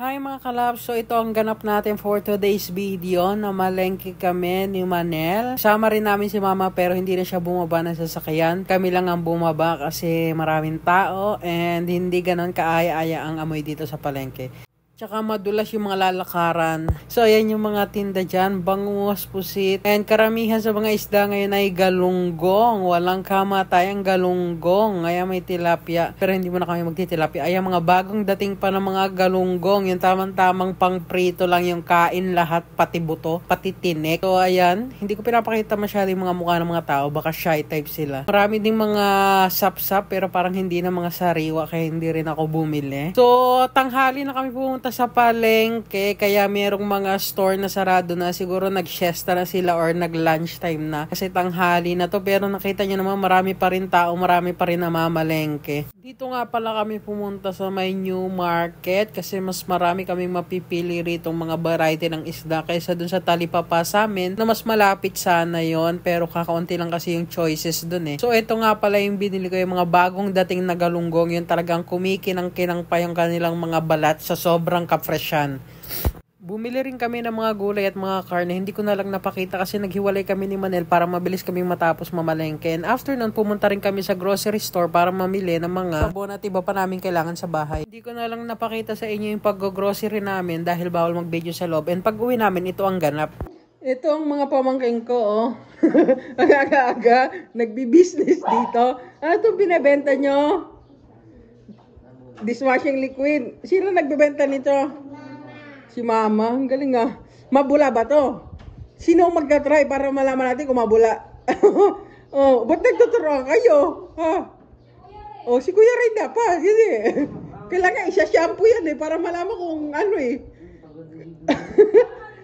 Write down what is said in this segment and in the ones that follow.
Hi mga kalabs, so ito ang ganap natin for today's video. Namalengke kami ni Manel. Sama rin namin si Mama pero hindi na siya bumaba ng sasakyan. Kami lang ang bumaba kasi maraming tao and hindi ganon kaaya-aya ang amoy dito sa palengke. Tsaka madulas yung mga lalakaran. So, ayan yung mga tinda dyan. Bangus, pusit. And karamihan sa mga isda ngayon ay galunggong. Walang kamatayang galunggong. Ayan may tilapia. Pero hindi mo na kami magtitilapia. Ayan mga bagong dating pa ng mga galunggong. Yung tamang-tamang pang prito lang yung kain lahat. Pati buto, pati tinik. So, ayan. Hindi ko pinapakita masyado yung mga mukha ng mga tao. Baka shy type sila. Marami ding mga sap-sap pero parang hindi na mga sariwa. Kaya hindi rin ako bumili. So, tanghali na kami pumunta sa palengke, kaya merong mga store na sarado na, siguro nag-siesta na sila or nag-lunch time na kasi tanghali na to, pero nakita nyo naman marami pa rin tao, marami pa rin namamalengke. Dito nga pala kami pumunta sa may new market kasi mas marami kaming mapipili rito mga variety ng isda kaysa dun sa talipapa sa amin na mas malapit sana yon, pero kakaunti lang kasi yung choices dun eh. So ito nga pala yung binili ko, yung mga bagong dating na galunggong, yung talagang kumikinang-kinang pa yung kanilang mga balat sa sobrang kafreshan. Bumili rin kami ng mga gulay at mga karne. Hindi ko na lang napakita kasi naghiwalay kami ni Manel para mabilis kaming matapos mamalengke. And after nun, pumunta rin kami sa grocery store para mamili ng mga sabon at iba pa namin kailangan sa bahay. Hindi ko na lang napakita sa inyo yung pag-grocery namin dahil bawal mag-video sa loob. And pag uwi namin, ito ang ganap. Ito ang mga pamangking ko, oh. Aga-aga, nagbi-business dito. Ano itong binibenta nyo? Dishwashing liquid. Sino nagbebenta nito? Si Mama. Ang galing ah. Mabula ba to? Sino magta-try para malaman natin kung mabula? Oh, ba't nagtuturuan kayo? Ha? Oh, si Kuya Rida pa. Hindi. Kailangan isa-shampoo yan eh para malaman kung ano eh.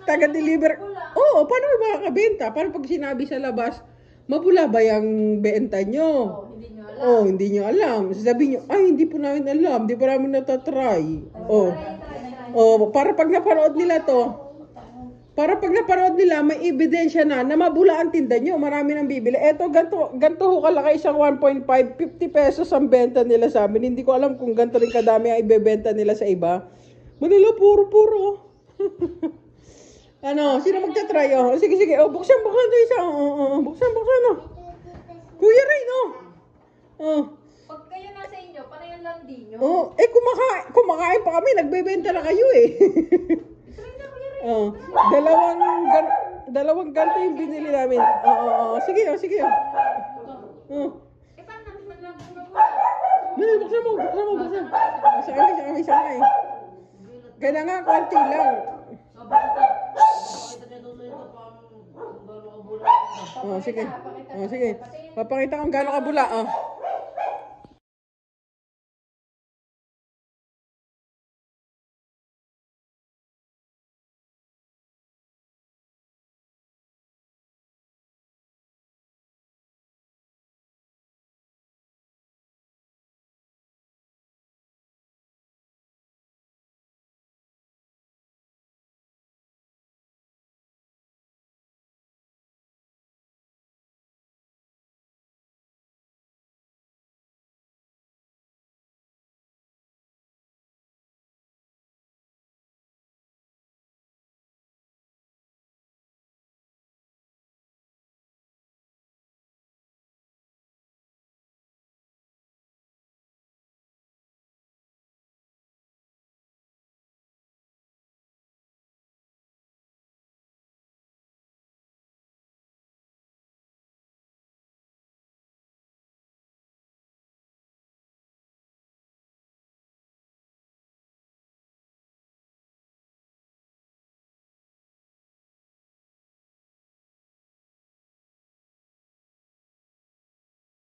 Taga-deliver. Oh, paano may makakabenta? Paano pag sinabi sa labas, mabula ba yung benta nyo? Oh, hindi nyo alam. Sasabihin nyo, ay, hindi po namin alam. Hindi po namin natatry. Oh, para pag napanood nila to, para pag napanood nila, may ebidensya na mabula ang tinda nyo. Marami nang bibili. Eto, ganto ho kalaki, isang 1.5, 50 pesos ang benta nila sa amin. Hindi ko alam kung ganto rin kadami ang ibebenta nila sa iba. Manila, puro. Ano, sino magta-try? Oh, sige. Oh, buksan ito isa. Buksan. Oh. Kuya Ray, no? Oh. Pag kayo nasa inyo, parang yung landi nyo. Oh, kumakain pa kami, nagbebenta na kayo eh. Oh, dalawang ganto yung binili namin. Sige. Oh. Eh, paano natin maglagay mo? Buksan mo. Sa kami. Kaya nga, konti lang. Oh, sige. Papakita kong gaano kabula. Oh.